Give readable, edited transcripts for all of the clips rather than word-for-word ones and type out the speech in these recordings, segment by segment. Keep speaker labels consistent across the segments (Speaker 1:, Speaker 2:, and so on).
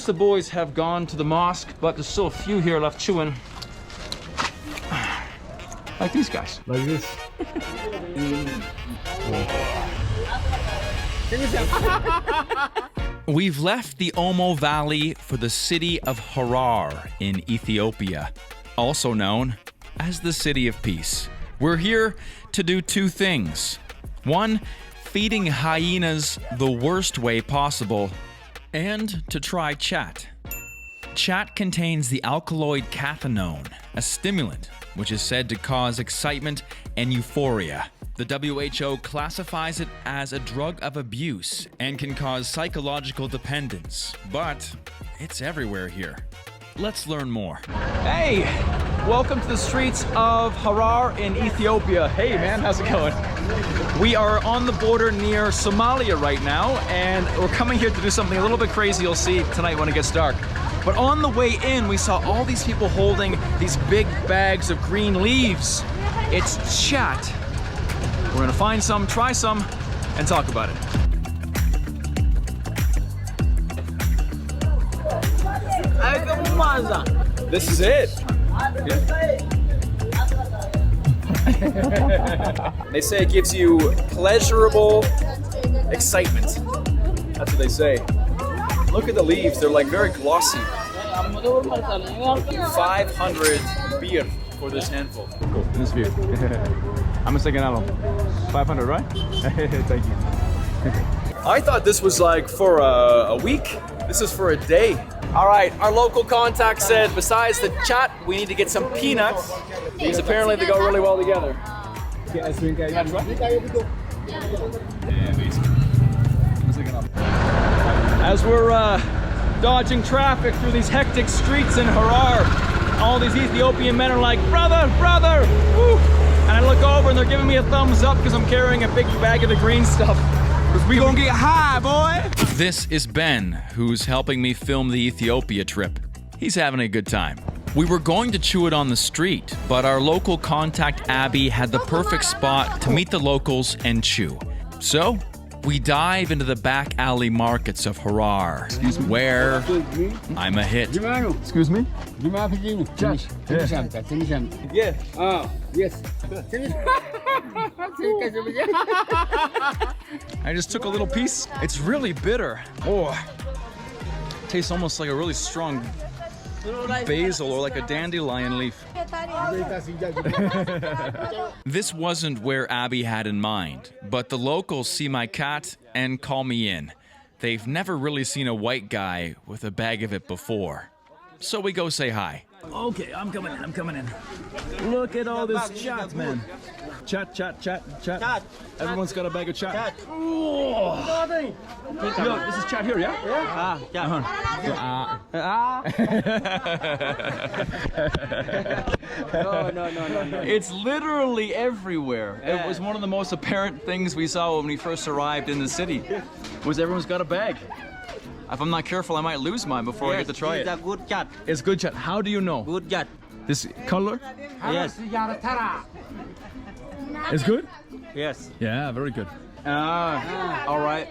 Speaker 1: Most of the boys have gone to the mosque, but there's still a few here left chewing. Like these guys.
Speaker 2: Like this.
Speaker 1: We've left the Omo Valley for the city of Harar in Ethiopia, also known as the City of Peace. We're here to do two things. One, feeding hyenas the worst way possible, and to try chat. Chat contains the alkaloid cathinone, a stimulant which is said to cause excitement and euphoria. The WHO classifies it as a drug of abuse and can cause psychological dependence, but it's everywhere here. Let's learn more. Hey, welcome to the streets of Harar in Ethiopia. Hey man, how's it going? We are on the border near Somalia right now, and we're coming here to do something a little bit crazy you'll see tonight when it gets dark. But on the way in, we saw all these people holding these big bags of green leaves. It's chat. We're gonna find some, try some, and talk about it. This is it. Yeah. They say it gives you pleasurable excitement. That's what they say. Look at the leaves, they're like very glossy. 500 beer for this handful. Cool, in this view. I'm a second album. 500, right? Thank you. I thought this was like for a week. This is for a day. All right, our local contact said besides the chat, we need to get some peanuts because apparently they go really well together. As we're dodging traffic through these hectic streets in Harar, all these Ethiopian men are like, brother, brother, woo! And I look over and they're giving me a thumbs up because I'm carrying a big bag of the green stuff. We gonna get high, boy! This is Ben, who's helping me film the Ethiopia trip. He's having a good time. We were going to chew it on the street, but our local contact Abby had the perfect spot to meet the locals and chew. So, we dive into the back alley markets of Harar, where I'm a hit. Excuse me?
Speaker 2: Yeah. Yes.
Speaker 1: I just took a little piece. It's really bitter. Oh, tastes almost like a really strong basil or like a dandelion leaf. This wasn't where Abby had in mind, but the locals see my cat and call me in. They've never really seen a white guy with a bag of it before. So we go say hi. Okay, I'm coming in. Look at all this chat, man. Chat. Everyone's got a bag of chat. Oh. Yo, this is chat here, yeah? No. It's literally everywhere. It was one of the most apparent things we saw when we first arrived in the city, was everyone's got a bag. If I'm not careful, I might lose mine before I get to try it.
Speaker 3: It's a good chat.
Speaker 1: It's good chat. How do you know?
Speaker 3: Good chat.
Speaker 1: This color?
Speaker 3: Yes.
Speaker 1: It's good?
Speaker 3: Yes.
Speaker 1: Yeah, very good. All right.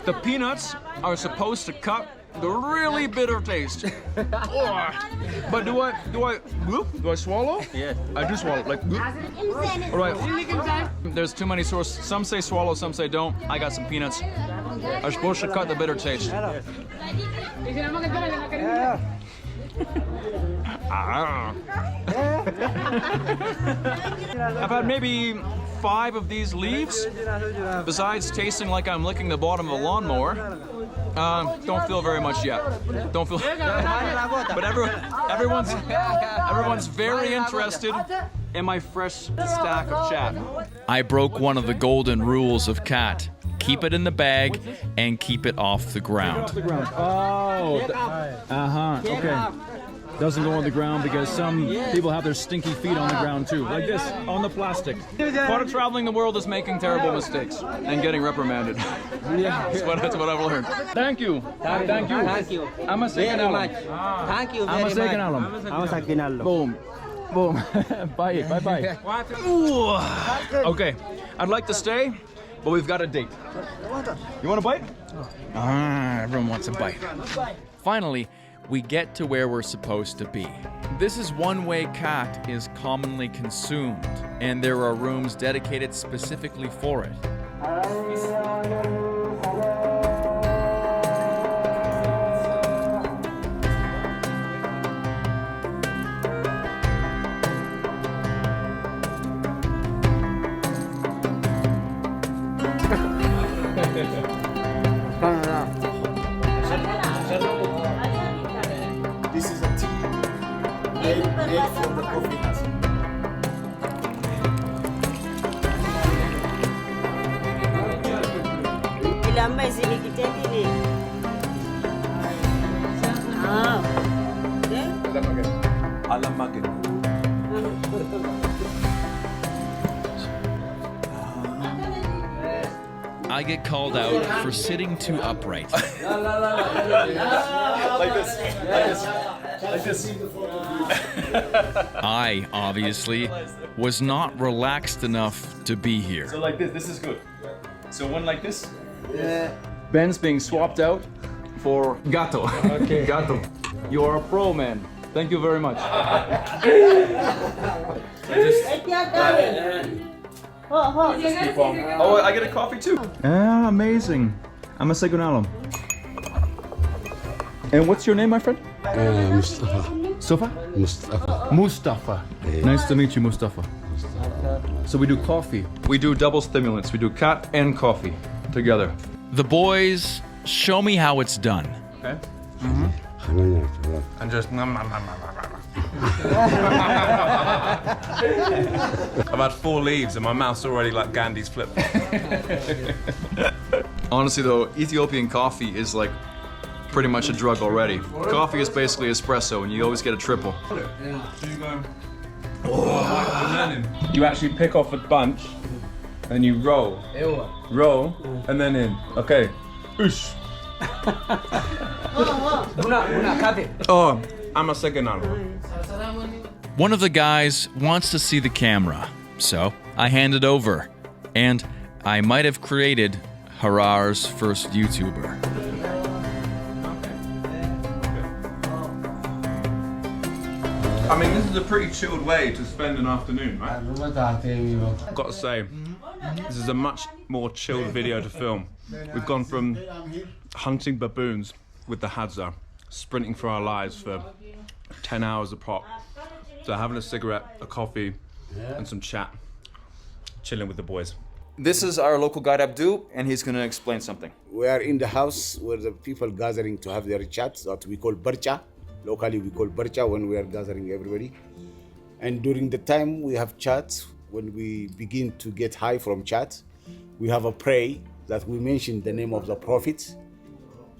Speaker 1: The peanuts are supposed to cut the really bitter taste. But do I swallow?
Speaker 3: Yes.
Speaker 1: I do swallow. Like, all right. There's too many sources. Some say swallow, some say don't. I got some peanuts. Are supposed to cut the bitter taste. I've had maybe 5 of these leaves. Besides tasting like I'm licking the bottom of a lawnmower, don't feel very much yet. Don't feel. But everyone's very interested in my fresh stack of chat. I broke one of the golden rules of cat. Keep it in the bag and keep it off the ground. Oh, okay. Doesn't go on the ground because some people have their stinky feet on the ground too. Like this, on the plastic. Part of traveling the world is making terrible mistakes and getting reprimanded. That's what I've learned. Thank you. Thank you. I'm a second
Speaker 3: Thank you very much. I'm a second album.
Speaker 1: Boom. Bye. Ooh. Okay, I'd like to stay, but we've got a date. You want a bite? Ah, everyone wants a bite. Finally, we get to where we're supposed to be. This is one way cat is commonly consumed, and there are rooms dedicated specifically for it.
Speaker 4: This is a tea made from the coffee husk.
Speaker 5: Ilamay sini kita ini. Ah.
Speaker 4: Alam magin.
Speaker 1: I get called out for sitting too upright.
Speaker 4: Like this. Like this.
Speaker 1: I, obviously, was not relaxed enough to be here.
Speaker 4: So like this. This is good. So one like this.
Speaker 1: Ben's being swapped out for Gato. Okay. Gato. You are a pro, man. Thank you very much.
Speaker 4: Oh, I get a coffee too.
Speaker 1: Ah, amazing. I'm a Segunalum. And what's your name, my friend?
Speaker 6: Mustafa.
Speaker 1: Sofa?
Speaker 6: Mustafa.
Speaker 1: Mustafa. Nice to meet you, Mustafa. So we do coffee. We do double stimulants. We do cat and coffee together. The boys show me how it's done.
Speaker 4: Okay.
Speaker 6: And just
Speaker 7: I've had 4 leaves and my mouth's already like Gandhi's flip.
Speaker 1: Honestly though, Ethiopian coffee is like pretty much a drug already. Coffee is basically espresso and you always get a triple.
Speaker 7: You actually pick off a bunch and you roll. Roll and then in. Okay. Oosh. Oh, I'm a second.
Speaker 1: One of the guys wants to see the camera, so I hand it over. And I might have created Harar's first YouTuber.
Speaker 7: I mean, this is a pretty chilled way to spend an afternoon, right? I've got to say, this is a much more chilled video to film. We've gone from hunting baboons with the Hadza, sprinting for our lives for 10 hours a pop, to having a cigarette, a coffee, and some chat, chilling with the boys.
Speaker 1: This is our local guide Abdu, and he's gonna explain something.
Speaker 8: We are in the house where the people gathering to have their chats that we call barcha. Locally we call barcha when we are gathering everybody. And during the time we have chats, when we begin to get high from chat, we have a pray that we mention the name of the Prophet,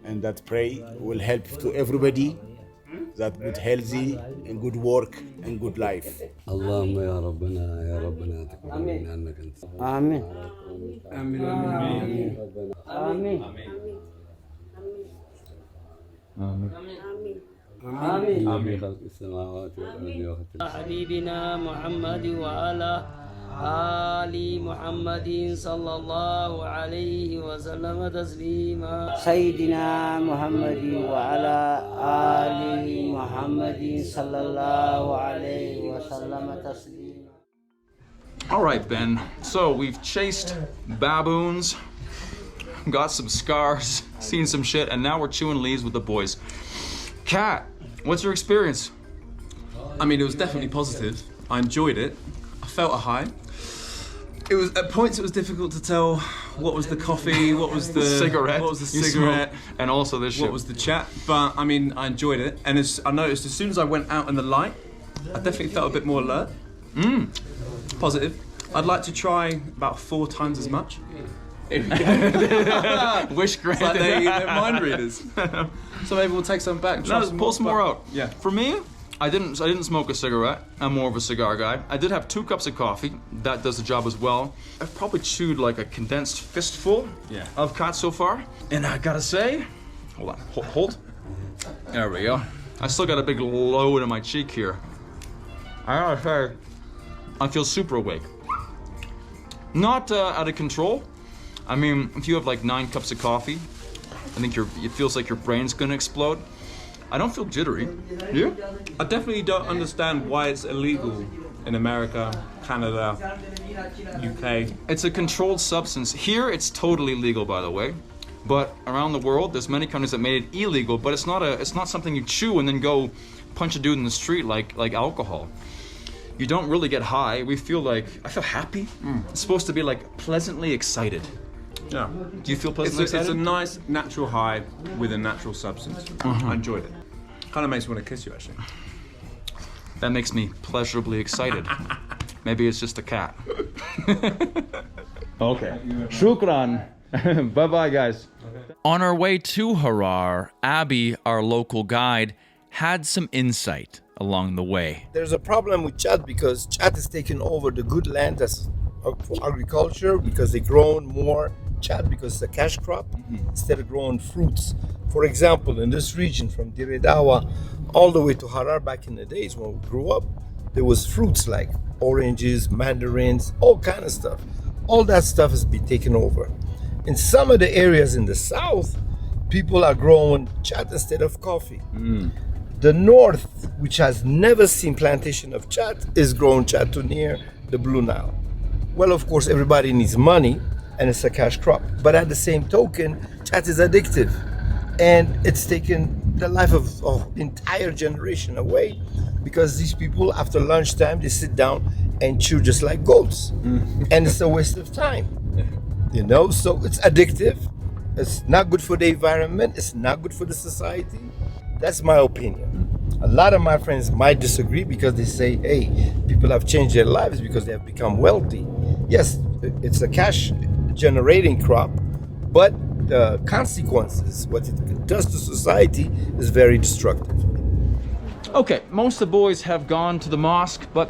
Speaker 8: and that pray will help to everybody that good healthy and good work and good life.
Speaker 6: اللهم يا ربنا تقبل منا انك انت.
Speaker 2: آمين.
Speaker 5: Amin.
Speaker 6: آمين. خلق السماوات والارض وختم.
Speaker 5: حبيبنا محمد وعلى آل محمد صلى الله عليه وسلم تسليما.
Speaker 2: سيدنا محمد وعلى آل محمد صلى الله عليه وسلم تسليما.
Speaker 1: All right, Ben. So we've chased baboons, got some scars, seen some shit, and now we're chewing leaves with the boys. Kat, what's your experience?
Speaker 7: I mean, it was definitely positive. I enjoyed it. I felt a high. It was at points it was difficult to tell what was the coffee, what was the
Speaker 1: cigarette,
Speaker 7: what was the
Speaker 1: you
Speaker 7: cigarette,
Speaker 1: smoke, and also this shit.
Speaker 7: what was the chat. But I mean, I enjoyed it, and I noticed as soon as I went out in the light, I definitely felt a bit more alert. Positive. I'd like to try about 4 times as much.
Speaker 1: Wish granted.
Speaker 7: It's like they're mind readers. So maybe we'll take some back. And try
Speaker 1: No, pull some more
Speaker 7: but-
Speaker 1: out.
Speaker 7: Yeah.
Speaker 1: For me, I didn't smoke a cigarette. I'm more of a cigar guy. I did have 2 cups of coffee. That does the job as well. I've probably chewed like a condensed fistful of cat so far. And I gotta say, hold on, hold. There we go. I still got a big load in my cheek here. I gotta say, I feel super awake. Not out of control, I mean, if you have like 9 cups of coffee, I think it feels like your brain's gonna explode. I don't feel jittery. You?
Speaker 7: I definitely don't understand why it's illegal in America, Canada, UK.
Speaker 1: It's a controlled substance. Here, it's totally legal, by the way. But around the world, there's many countries that made it illegal. But it's not something you chew and then go punch a dude in the street like alcohol. You don't really get high. I feel happy. It's supposed to be like pleasantly excited.
Speaker 7: Yeah.
Speaker 1: Do you feel pleasantly excited?
Speaker 7: It's a nice natural high with a natural substance. I enjoyed it. Kind of makes me want to kiss you, actually.
Speaker 1: That makes me pleasurably excited. Maybe it's just a cat. Okay. Shukran. Bye-bye, guys. On our way to Harar, Abby, our local guide, had some insight along the way.
Speaker 9: There's a problem with Chad because Chad has taken over the good land that's for agriculture because they grown more Chad because it's a cash crop instead of growing fruits. For example, in this region from Dire Dawa all the way to Harar back in the days when we grew up, there was fruits like oranges, mandarins, all kind of stuff. All that stuff has been taken over. In some of the areas in the south, people are growing chat instead of coffee. The north, which has never seen plantation of chat, is growing chat to near the Blue Nile. Well, of course, everybody needs money and it's a cash crop. But at the same token, chat is addictive and it's taken the life of entire generation away because these people, after lunchtime, they sit down and chew just like goats. And it's a waste of time. You know, so it's addictive. It's not good for the environment. It's not good for the society. That's my opinion. A lot of my friends might disagree because they say, hey, people have changed their lives because they have become wealthy. Yes, it's a cash generating crop, but the consequences, what it does to society, is very destructive.
Speaker 1: Okay, most of the boys have gone to the mosque, but